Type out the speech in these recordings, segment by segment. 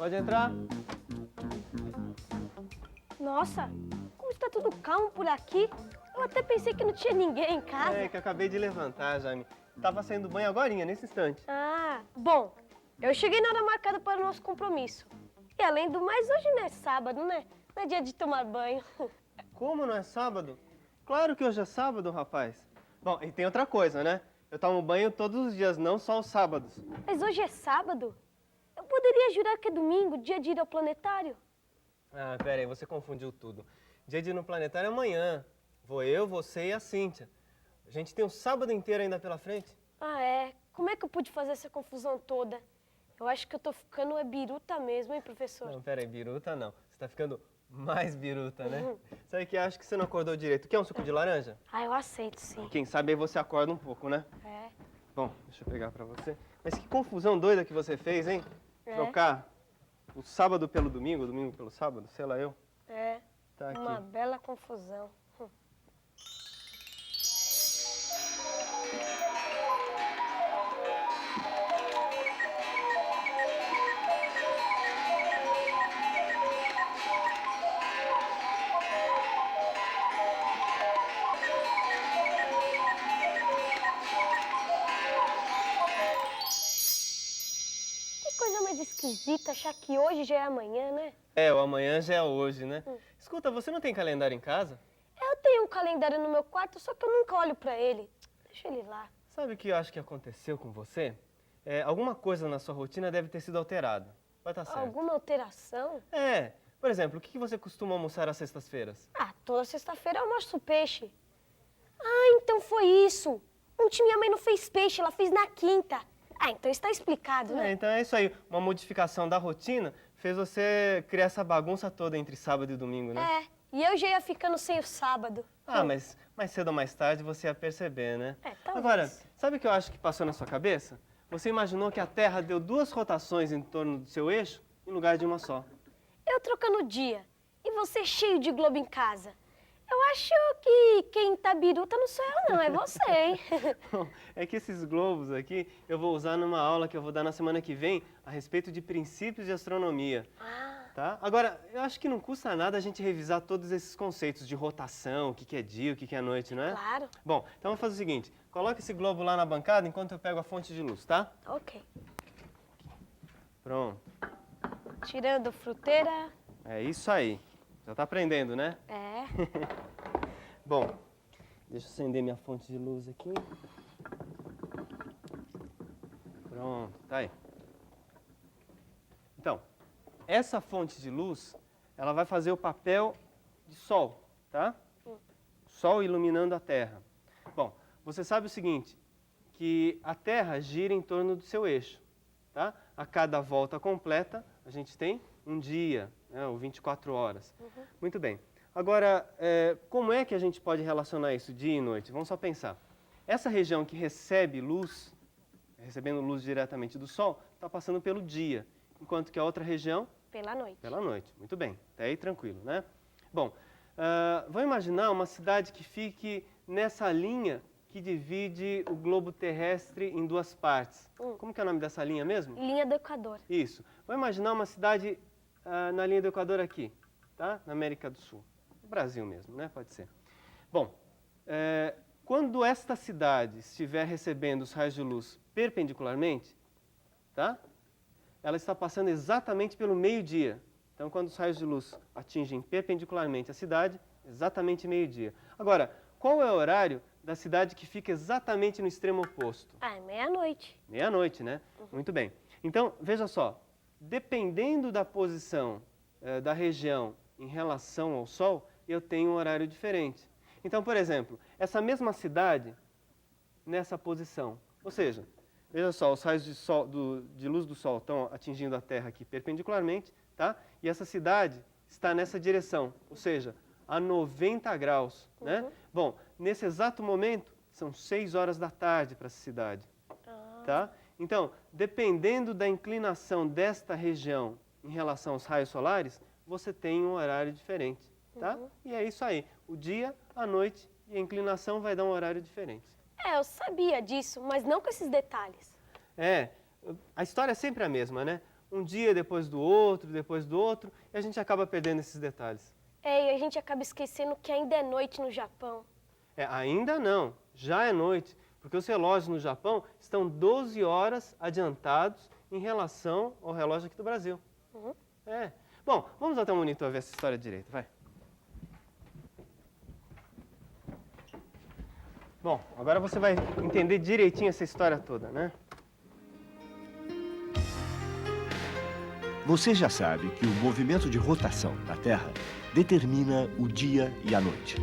Pode entrar. Nossa, como está tudo calmo por aqui. Eu até pensei que não tinha ninguém em casa. É que eu acabei de levantar, Jaime. Tava saindo banho agorinha, nesse instante. Ah, bom, eu cheguei na hora marcada para o nosso compromisso. E além do mais, hoje não é sábado, né? Não é dia de tomar banho. Como não é sábado? Claro que hoje é sábado, rapaz. Bom, e tem outra coisa, né? Eu tomo banho todos os dias, não só os sábados. Mas hoje é sábado? Eu poderia jurar que é domingo, dia de ir ao planetário. Ah, pera aí, você confundiu tudo. Dia de ir no planetário é amanhã. Vou eu, você e a Cíntia. A gente tem um sábado inteiro ainda pela frente. Ah, é? Como é que eu pude fazer essa confusão toda? Eu acho que eu tô ficando biruta mesmo, hein, professor? Não, pera aí, biruta não. Você tá ficando mais biruta, né? Sabe que acho que você não acordou direito. Quer um suco de laranja? Ah, eu aceito, sim. Quem sabe aí você acorda um pouco, né? É. Bom, deixa eu pegar pra você. Mas que confusão doida que você fez, hein? É. Trocar o sábado pelo domingo, o domingo pelo sábado, sei lá eu. É. Tá aqui. Uma bela confusão. Que coisa mais esquisita achar que hoje já é amanhã, né? É, o amanhã já é hoje, né? Escuta, você não tem calendário em casa? Eu tenho um calendário no meu quarto, só que eu nunca olho pra ele. Deixa ele lá. Sabe o que eu acho que aconteceu com você? Alguma coisa na sua rotina deve ter sido alterada. Vai estar certo. Alguma alteração? É, por exemplo, o que você costuma almoçar às sextas-feiras? Ah, toda sexta-feira eu almoço peixe. Ah, então foi isso. Ontem minha mãe não fez peixe, ela fez na quinta. Ah, então está explicado, né? Então é isso aí. Uma modificação da rotina fez você criar essa bagunça toda entre sábado e domingo, né? É, e eu já ia ficando sem o sábado. Ah, mas mais cedo ou mais tarde você ia perceber, né? É, talvez. Agora, sabe o que eu acho que passou na sua cabeça? Você imaginou que a Terra deu 2 rotações em torno do seu eixo em lugar de uma só. Eu trocando o dia e você cheio de globo em casa. Eu acho que quem tá biruta não sou eu não, é você, hein? Bom, é que esses globos aqui eu vou usar numa aula que eu vou dar na semana que vem a respeito de princípios de astronomia. Tá? Agora, eu acho que não custa nada a gente revisar todos esses conceitos de rotação, o que é dia, o que é noite, não é? Claro. Bom, então vamos fazer o seguinte, coloca esse globo lá na bancada enquanto eu pego a fonte de luz, tá? Ok. Pronto. Tirando fruteira. É isso aí. Já tá aprendendo, né? É. Bom, deixa eu acender minha fonte de luz aqui. Pronto, tá aí. Então, essa fonte de luz, ela vai fazer o papel de sol, tá? Sol iluminando a Terra. Bom, você sabe o seguinte, que a Terra gira em torno do seu eixo, tá? A cada volta completa, a gente tem um dia, né, ou 24 horas. Muito bem. Agora, como é que a gente pode relacionar isso, dia e noite? Vamos só pensar. Essa região que recebe luz, recebendo luz diretamente do Sol, está passando pelo dia, enquanto que a outra região... Pela noite. Pela noite. Muito bem. Até aí tranquilo, né? Bom, vamos imaginar uma cidade que fique nessa linha que divide o globo terrestre em 2 partes. Como que é o nome dessa linha mesmo? Linha do Equador. Isso. Vamos imaginar uma cidade na linha do Equador aqui, tá? Na América do Sul. No Brasil mesmo, né? Pode ser. Bom, quando esta cidade estiver recebendo os raios de luz perpendicularmente, tá? Ela está passando exatamente pelo meio-dia. Então, quando os raios de luz atingem perpendicularmente a cidade, exatamente meio-dia. Agora, qual é o horário da cidade que fica exatamente no extremo oposto? Ah, é meia-noite. Meia-noite, né? Muito bem. Então, veja só, dependendo da posição da região em relação ao Sol, eu tenho um horário diferente. Então, por exemplo, essa mesma cidade, nessa posição, ou seja, veja só, os raios de luz do Sol estão atingindo a Terra aqui perpendicularmente, tá? E essa cidade está nessa direção, ou seja, a 90 graus, né? Bom, nesse exato momento, são 6 horas da tarde para essa cidade, tá? Então, dependendo da inclinação desta região em relação aos raios solares, você tem um horário diferente, tá? E é isso aí, o dia, a noite e a inclinação vai dar um horário diferente. É, eu sabia disso, mas não com esses detalhes. A história é sempre a mesma, né? um dia depois do outro, e a gente acaba perdendo esses detalhes. É, e a gente acaba esquecendo que ainda é noite no Japão. Ainda não, já é noite, porque os relógios no Japão estão 12 horas adiantados em relação ao relógio aqui do Brasil. Uhum. Bom, vamos até o monitor ver essa história direito, vai. Bom, agora você vai entender direitinho essa história toda, né? Você já sabe que o movimento de rotação da Terra determina o dia e a noite.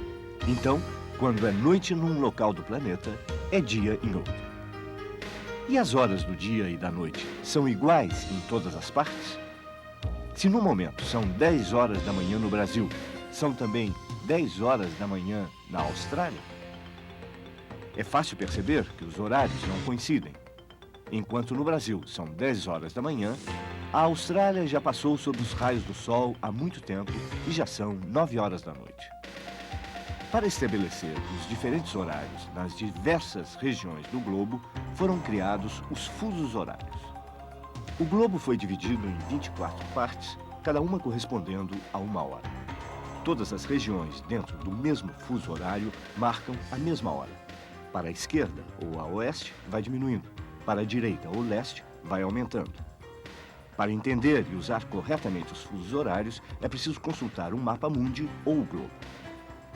Então, quando é noite num local do planeta, é dia em outro. E as horas do dia e da noite são iguais em todas as partes? Se no momento são 10 horas da manhã no Brasil, são também 10 horas da manhã na Austrália? É fácil perceber que os horários não coincidem. Enquanto no Brasil são 10 horas da manhã, a Austrália já passou sob os raios do sol há muito tempo e já são 9 horas da noite. Para estabelecer os diferentes horários nas diversas regiões do globo, foram criados os fusos horários. O globo foi dividido em 24 partes, cada uma correspondendo a uma hora. Todas as regiões dentro do mesmo fuso horário marcam a mesma hora. Para a esquerda ou a oeste, vai diminuindo. Para a direita ou leste, vai aumentando. Para entender e usar corretamente os fusos horários, é preciso consultar um mapa mundi ou o globo.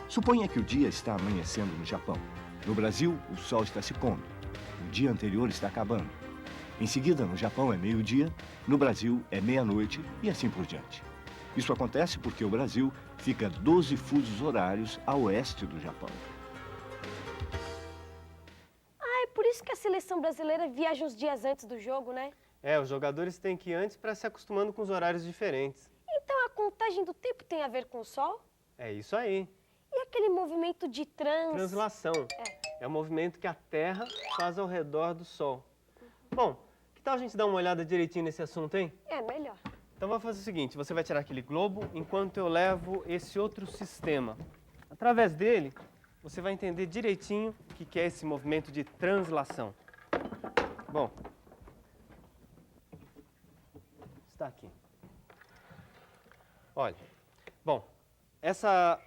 Suponha que o dia está amanhecendo no Japão. No Brasil, o sol está se pondo. O dia anterior está acabando. Em seguida, no Japão é meio-dia, no Brasil é meia-noite e assim por diante. Isso acontece porque o Brasil fica 12 fusos horários a oeste do Japão. Ah, é por isso que a seleção brasileira viaja uns dias antes do jogo, né? Os jogadores têm que ir antes para se acostumando com os horários diferentes. Então a contagem do tempo tem a ver com o sol? É isso aí. E aquele movimento de Translação. É o movimento que a Terra faz ao redor do Sol. Bom, que tal a gente dar uma olhada direitinho nesse assunto, hein? É melhor. Então vamos fazer o seguinte, você vai tirar aquele globo enquanto eu levo esse outro sistema. Através dele, você vai entender direitinho o que é esse movimento de translação. Bom, está aqui. Olha, bom, essa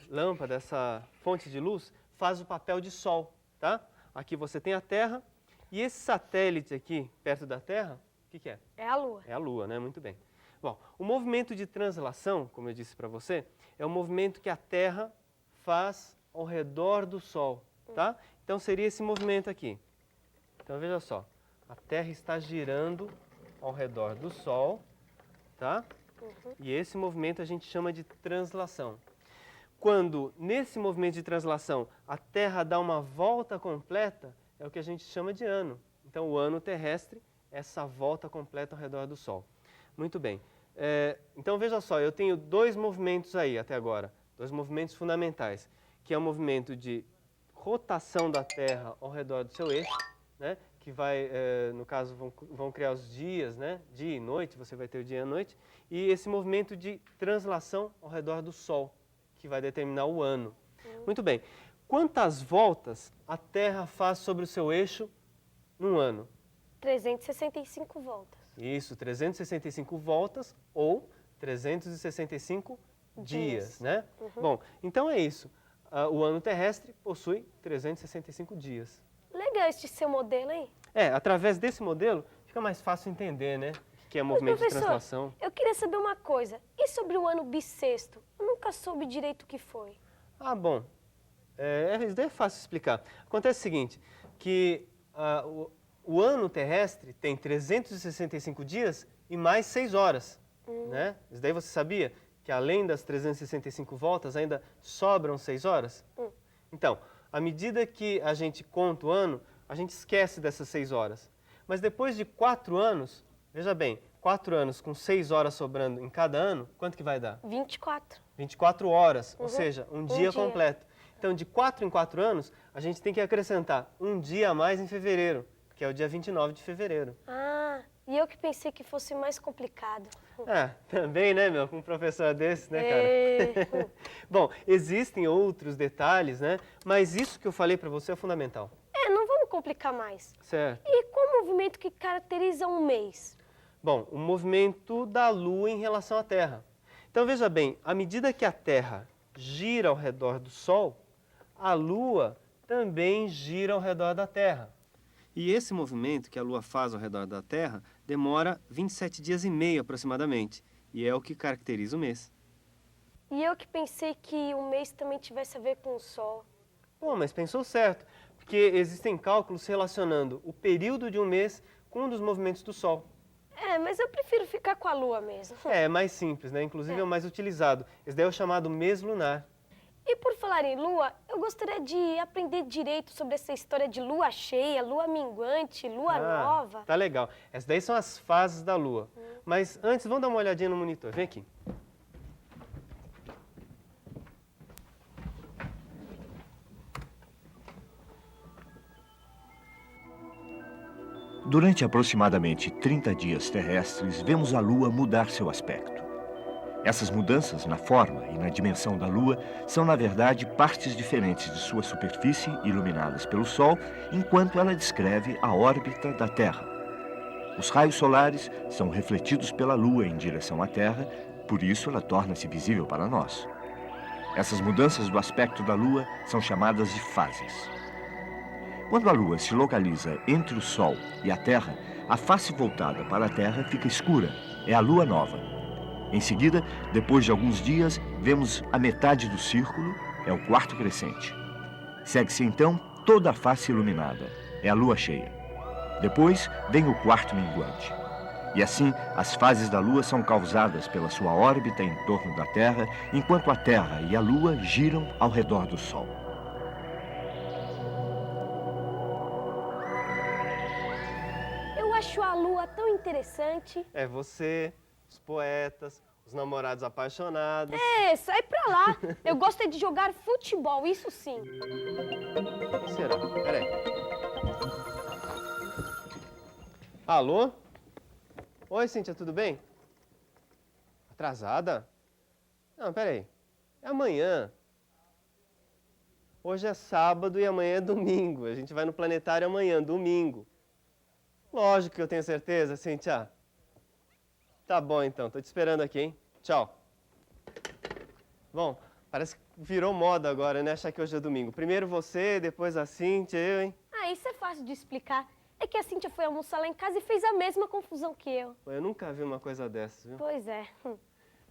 lâmpada, essa fonte de luz, faz o papel de sol, tá? Aqui você tem a Terra e esse satélite aqui, perto da Terra, o que é? É a Lua. É a Lua, né? Muito bem. Bom, o movimento de translação, como eu disse para você, é o movimento que a Terra faz ao redor do Sol, tá? Então seria esse movimento aqui. Então veja só, a Terra está girando ao redor do Sol, tá? E esse movimento a gente chama de translação. Quando nesse movimento de translação a Terra dá uma volta completa, é o que a gente chama de ano. Então o ano terrestre é essa volta completa ao redor do Sol. Muito bem. Então veja só, eu tenho dois movimentos aí até agora, dois movimentos fundamentais, que é o movimento de rotação da Terra ao redor do seu eixo, né? Que vai, no caso, vão criar os dias, né? Dia e noite, você vai ter o dia e a noite, e esse movimento de translação ao redor do Sol, que vai determinar o ano. Muito bem. Quantas voltas a Terra faz sobre o seu eixo num ano? 365 voltas. Isso, 365 voltas ou 365 dias, né? Bom, então é isso. O ano terrestre possui 365 dias. Legal esse seu modelo, hein? Através desse modelo fica mais fácil entender, né? O que é movimento de translação. Eu queria saber uma coisa. E sobre o ano bissexto? Eu nunca soube direito o que foi. Bom, isso daí é fácil explicar. Acontece o seguinte, que o ano terrestre tem 365 dias e mais 6 horas, né? Isso daí você sabia? Que além das 365 voltas, ainda sobram 6 horas? Então, à medida que a gente conta o ano, a gente esquece dessas 6 horas. Mas depois de 4 anos, veja bem, 4 anos com 6 horas sobrando em cada ano, quanto que vai dar? 24. 24 horas, ou seja, um dia completo. Então, de 4 em 4 anos, a gente tem que acrescentar um dia a mais em fevereiro, que é o dia 29 de fevereiro. E eu que pensei que fosse mais complicado. Também, né, com um professor desse, né, cara? Bom, existem outros detalhes, né? Mas isso que eu falei para você é fundamental. Não vamos complicar mais. Certo. E qual o movimento que caracteriza um mês? Bom, o movimento da Lua em relação à Terra. Então, veja bem, à medida que a Terra gira ao redor do Sol, a Lua também gira ao redor da Terra. E esse movimento que a Lua faz ao redor da Terra demora 27 dias e meio aproximadamente, e é o que caracteriza o mês. E eu que pensei que o mês também tivesse a ver com o Sol. Bom, mas pensou certo, porque existem cálculos relacionando o período de um mês com um dos movimentos do Sol. É, mas eu prefiro ficar com a Lua mesmo. É mais simples, né? Inclusive é o mais utilizado. Esse daí é o chamado mês lunar. E por falar em Lua, eu gostaria de aprender direito sobre essa história de Lua cheia, Lua minguante, Lua nova. Tá legal. Essas daí são as fases da Lua. Mas antes, vamos dar uma olhadinha no monitor. Vem aqui. Durante aproximadamente 30 dias terrestres, vemos a Lua mudar seu aspecto. Essas mudanças na forma e na dimensão da Lua são, na verdade, partes diferentes de sua superfície iluminadas pelo Sol, enquanto ela descreve a órbita da Terra. Os raios solares são refletidos pela Lua em direção à Terra, por isso ela torna-se visível para nós. Essas mudanças do aspecto da Lua são chamadas de fases. Quando a Lua se localiza entre o Sol e a Terra, a face voltada para a Terra fica escura, é a Lua nova. Em seguida, depois de alguns dias, vemos a metade do círculo, é o quarto crescente. Segue-se então toda a face iluminada, é a Lua cheia. Depois vem o quarto minguante. E assim, as fases da Lua são causadas pela sua órbita em torno da Terra, enquanto a Terra e a Lua giram ao redor do Sol. Eu acho a Lua tão interessante. É você, os poetas, os namorados apaixonados. É, sai pra lá. Eu gosto é de jogar futebol, isso sim. O que será? Peraí. Alô? Oi, Cíntia, tudo bem? Atrasada? Não, peraí. É amanhã. Hoje é sábado e amanhã é domingo. A gente vai no planetário amanhã, domingo. Lógico que eu tenho certeza, Cíntia. Tá bom, então. Tô te esperando aqui, hein? Tchau. Bom, parece que virou moda agora, né? Achar que hoje é domingo. Primeiro você, depois a Cíntia, eu, hein? Ah, isso é fácil de explicar. É que a Cíntia foi almoçar lá em casa e fez a mesma confusão que eu. Pô, eu nunca vi uma coisa dessas, viu? Pois é.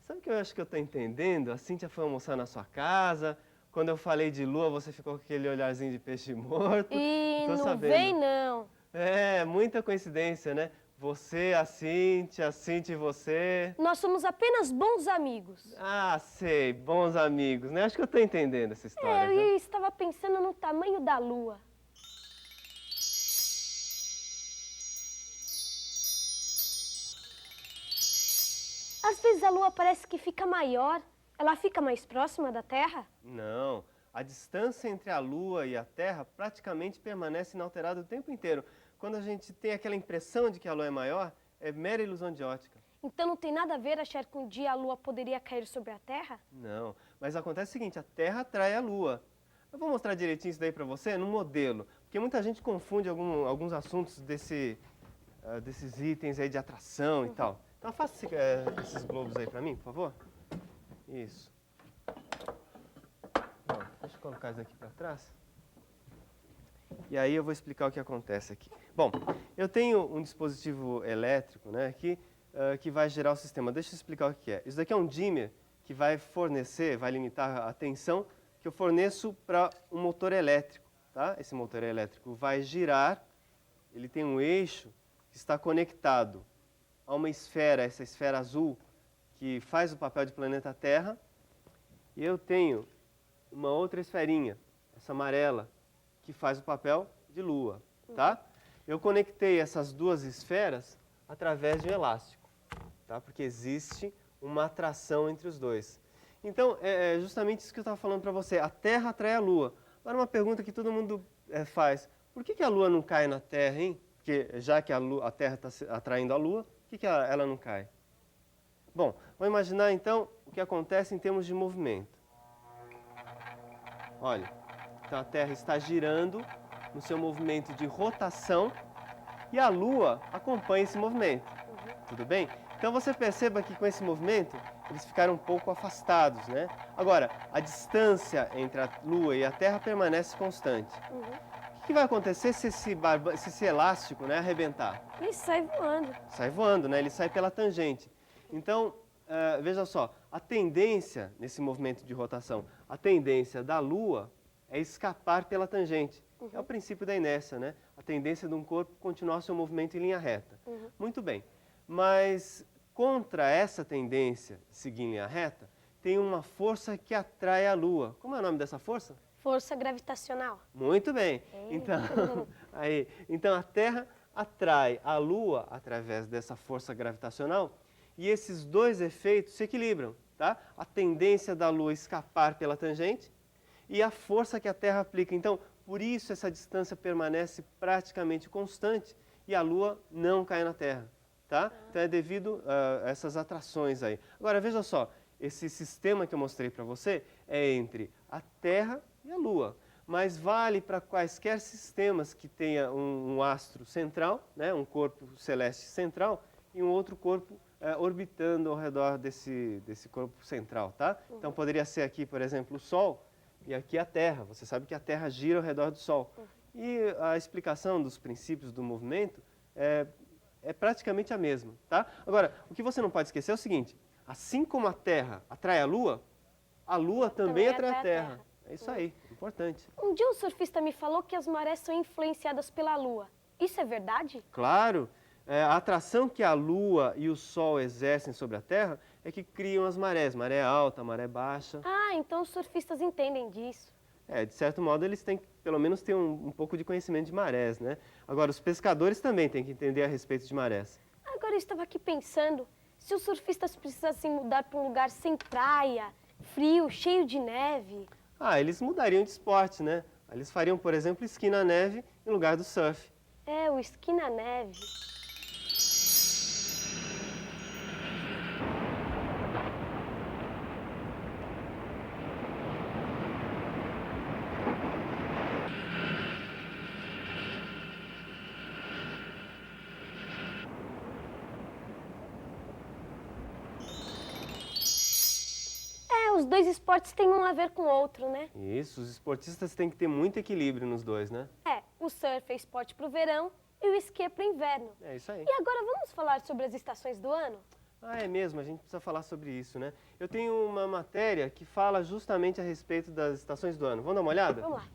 Sabe o que eu acho que eu tô entendendo? A Cíntia foi almoçar na sua casa. Quando eu falei de lua, você ficou com aquele olharzinho de peixe morto. E Tô não sabendo. vem, não. É, muita coincidência, né? Você, a Cíntia e você. Nós somos apenas bons amigos. Ah, sei, bons amigos, né? Acho que eu tô entendendo essa história, viu? Eu estava pensando no tamanho da Lua. Às vezes a Lua parece que fica maior. Ela fica mais próxima da Terra? Não, a distância entre a Lua e a Terra praticamente permanece inalterada o tempo inteiro. Quando a gente tem aquela impressão de que a Lua é maior, é mera ilusão de ótica. Então não tem nada a ver achar que um dia a Lua poderia cair sobre a Terra? Não, mas acontece o seguinte, a Terra atrai a Lua. Eu vou mostrar direitinho isso daí pra você no modelo, porque muita gente confunde alguns assuntos desses itens aí de atração e tal. Então faça esses globos aí pra mim, por favor. Isso. Bom, deixa eu colocar isso aqui pra trás. E aí eu vou explicar o que acontece aqui. Bom, eu tenho um dispositivo elétrico, né, aqui, que vai gerar o sistema. Deixa eu explicar o que é. Isso daqui é um dimmer que vai fornecer, vai limitar a tensão que eu forneço para um motor elétrico. Tá? Esse motor elétrico vai girar, ele tem um eixo que está conectado a uma esfera, essa esfera azul, que faz o papel de planeta Terra, e eu tenho uma outra esferinha, essa amarela, que faz o papel de Lua, tá? Eu conectei essas duas esferas através de um elástico, tá? Porque existe uma atração entre os dois. Então, é justamente isso que eu estava falando para você. A Terra atrai a Lua. Agora, uma pergunta que todo mundo faz. Por que a Lua não cai na Terra, hein? Porque já que a Terra está atraindo a Lua, por que ela não cai? Bom, vamos imaginar então o que acontece em termos de movimento. Olha, então a Terra está girando no seu movimento de rotação e a Lua acompanha esse movimento. Tudo bem? Então você perceba que com esse movimento eles ficaram um pouco afastados, né? Agora, a distância entre a Lua e a Terra permanece constante. O que vai acontecer se esse elástico, né, arrebentar? Ele sai voando. Sai voando, né? Ele sai pela tangente. Então, veja só, a tendência nesse movimento de rotação, a tendência da Lua é escapar pela tangente. É o princípio da inércia, né? A tendência de um corpo continuar seu movimento em linha reta. Muito bem. Mas contra essa tendência de seguir em linha reta, tem uma força que atrai a Lua. Como é o nome dessa força? Força gravitacional. Muito bem. Então a Terra atrai a Lua através dessa força gravitacional e esses dois efeitos se equilibram, tá? A tendência da Lua escapar pela tangente e a força que a Terra aplica. Então, por isso essa distância permanece praticamente constante e a Lua não cai na Terra, tá? Então é devido a essas atrações aí. Agora veja só, esse sistema que eu mostrei para você é entre a Terra e a Lua, mas vale para quaisquer sistemas que tenha um astro central, né, um corpo celeste central e um outro corpo orbitando ao redor desse corpo central, tá? Então poderia ser aqui, por exemplo, o Sol e aqui a Terra. Você sabe que a Terra gira ao redor do Sol. E a explicação dos princípios do movimento é praticamente a mesma, tá? Agora, o que você não pode esquecer é o seguinte, assim como a Terra atrai a Lua também atrai a Terra. É isso aí, importante. Um dia um surfista me falou que as marés são influenciadas pela Lua. Isso é verdade? Claro, a atração que a Lua e o Sol exercem sobre a Terra é que criam as marés, maré alta, maré baixa. Ah, então os surfistas entendem disso. De certo modo, eles têm que, pelo menos, ter um pouco de conhecimento de marés, né? Agora, os pescadores também têm que entender a respeito de marés. Agora eu estava aqui pensando, se os surfistas precisassem mudar para um lugar sem praia, frio, cheio de neve... Eles mudariam de esporte, né? Eles fariam, por exemplo, esqui na neve em lugar do surf. O esqui na neve. Os dois esportes têm um a ver com o outro, né? Isso, os esportistas têm que ter muito equilíbrio nos dois, né? O surf é esporte para o verão e o esqui é para o inverno. É isso aí. E agora vamos falar sobre as estações do ano? É mesmo, a gente precisa falar sobre isso, né? Eu tenho uma matéria que fala justamente a respeito das estações do ano. Vamos dar uma olhada? Vamos lá.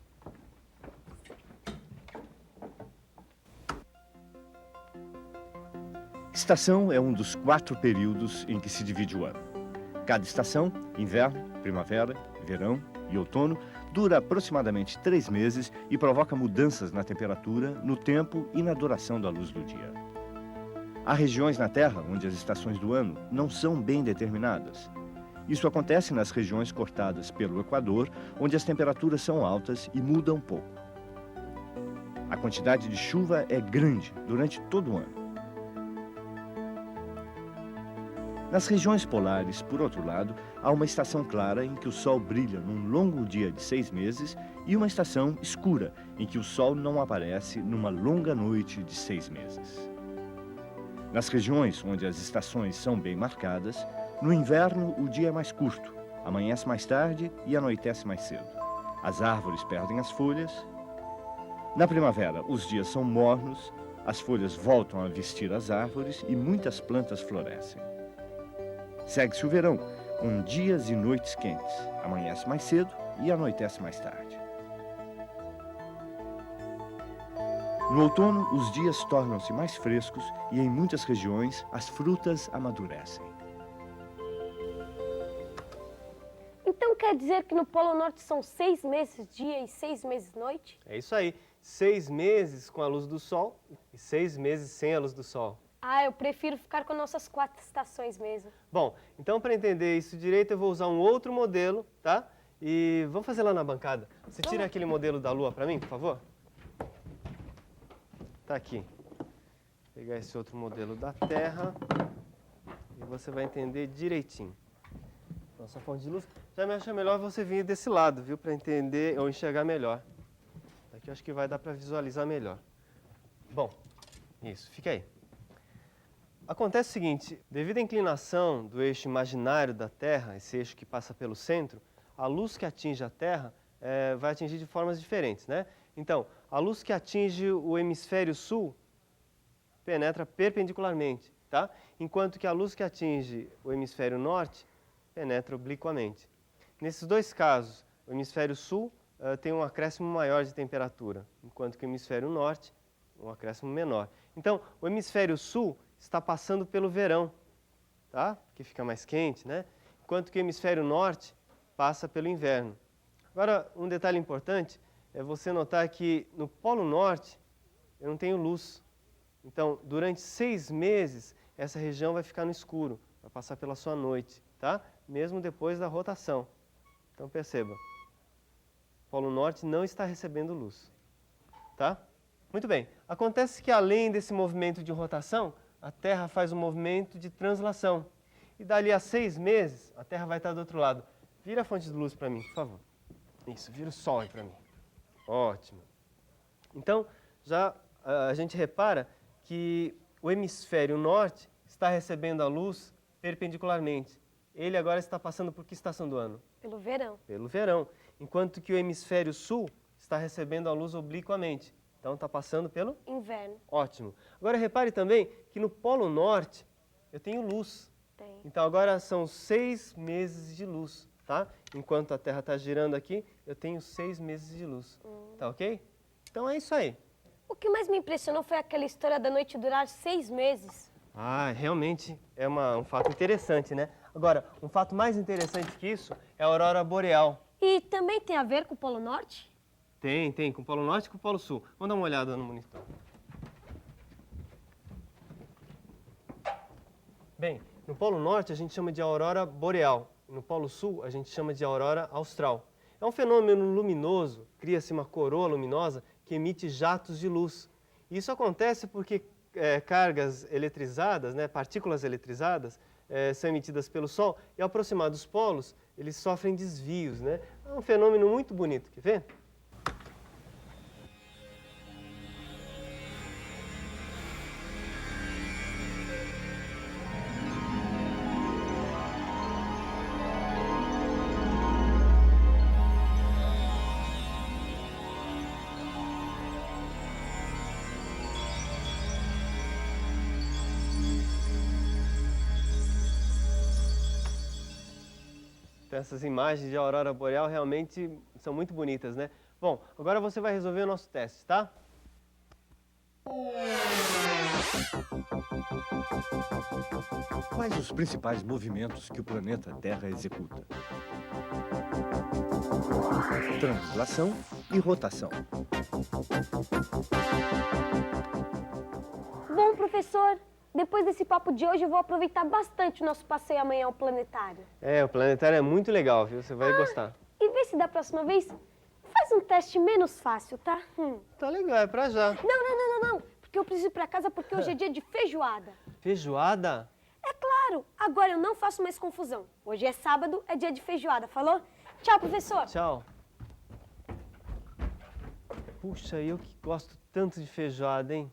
Estação é um dos 4 períodos em que se divide o ano. Cada estação, inverno, primavera, verão e outono, dura aproximadamente 3 meses e provoca mudanças na temperatura, no tempo e na duração da luz do dia. Há regiões na Terra onde as estações do ano não são bem determinadas. Isso acontece nas regiões cortadas pelo Equador, onde as temperaturas são altas e mudam pouco. A quantidade de chuva é grande durante todo o ano. Nas regiões polares, por outro lado, há uma estação clara em que o sol brilha num longo dia de 6 meses e uma estação escura em que o sol não aparece numa longa noite de 6 meses. Nas regiões onde as estações são bem marcadas, no inverno o dia é mais curto, amanhece mais tarde e anoitece mais cedo. As árvores perdem as folhas. Na primavera, os dias são mornos, as folhas voltam a vestir as árvores e muitas plantas florescem. Segue-se o verão, com dias e noites quentes. Amanhece mais cedo e anoitece mais tarde. No outono, os dias tornam-se mais frescos e, em muitas regiões, as frutas amadurecem. Então quer dizer que no Polo Norte são 6 meses dia e 6 meses noite? É isso aí. 6 meses com a luz do sol e 6 meses sem a luz do sol. Eu prefiro ficar com nossas 4 estações mesmo. Bom, então para entender isso direito eu vou usar um outro modelo, tá? E vamos fazer lá na bancada. Você tira aquele modelo da Lua para mim, por favor? Tá aqui. Vou pegar esse outro modelo da Terra e você vai entender direitinho. Nossa fonte de luz. Já me acha melhor você vir desse lado, viu? Para entender ou enxergar melhor. Aqui eu acho que vai dar para visualizar melhor. Bom, isso, fica aí. acontece o seguinte, devido à inclinação do eixo imaginário da Terra, esse eixo que passa pelo centro, a luz que atinge a Terra vai atingir de formas diferentes, né? Então, a luz que atinge o hemisfério sul penetra perpendicularmente, tá? Enquanto que a luz que atinge o hemisfério norte penetra obliquamente. Nesses dois casos, o hemisfério sul tem um acréscimo maior de temperatura, enquanto que o hemisfério norte, um acréscimo menor. Então, o hemisfério sul está passando pelo verão, tá? Que fica mais quente, né? Enquanto que o hemisfério norte passa pelo inverno. Agora, um detalhe importante é você notar que no Polo Norte eu não tenho luz. Então, durante 6 meses, essa região vai ficar no escuro, vai passar pela sua noite, tá? Mesmo depois da rotação. Então, perceba, o Polo Norte não está recebendo luz, tá? Muito bem. Acontece que, além desse movimento de rotação, a Terra faz um movimento de translação. E dali a 6 meses, a Terra vai estar do outro lado. Vira a fonte de luz para mim, por favor. Isso, vira o Sol aí para mim. Ótimo. Então, já a gente repara que o hemisfério norte está recebendo a luz perpendicularmente. Ele agora está passando por que estação do ano? Pelo verão. Pelo verão. Enquanto que o hemisfério sul está recebendo a luz obliquamente. Então, está passando pelo? Inverno. Ótimo. Agora, repare também que no Polo Norte eu tenho luz. Tem. Então, agora são 6 meses de luz, tá? Enquanto a Terra está girando aqui, eu tenho 6 meses de luz. Tá ok? Então, é isso aí. O que mais me impressionou foi aquela história da noite durar 6 meses. Ah, realmente é um fato interessante, né? Agora, um fato mais interessante que isso é a aurora boreal. E também tem a ver com o Polo Norte? Tem, com o Polo Norte e com o Polo Sul. Vamos dar uma olhada no monitor. Bem, no Polo Norte a gente chama de aurora boreal. E no Polo Sul a gente chama de aurora austral. É um fenômeno luminoso, cria-se uma coroa luminosa que emite jatos de luz. E isso acontece porque cargas eletrizadas, né, partículas eletrizadas, são emitidas pelo Sol e ao aproximar dos polos, eles sofrem desvios, né? É um fenômeno muito bonito, quer ver? Então, essas imagens de aurora boreal realmente são muito bonitas, né? Bom, agora você vai resolver o nosso teste, tá? Quais os principais movimentos que o planeta Terra executa? Translação e rotação. Bom, professor, depois desse papo de hoje eu vou aproveitar bastante o nosso passeio amanhã ao planetário. O planetário é muito legal, viu? Você vai gostar. E vê se da próxima vez faz um teste menos fácil, tá? Tá legal, é pra já. Não. Porque eu preciso ir pra casa porque hoje é dia de feijoada. Feijoada? É claro, agora eu não faço mais confusão. Hoje é sábado, é dia de feijoada, falou? Tchau, professor. Tchau. Puxa, eu que gosto tanto de feijoada, hein?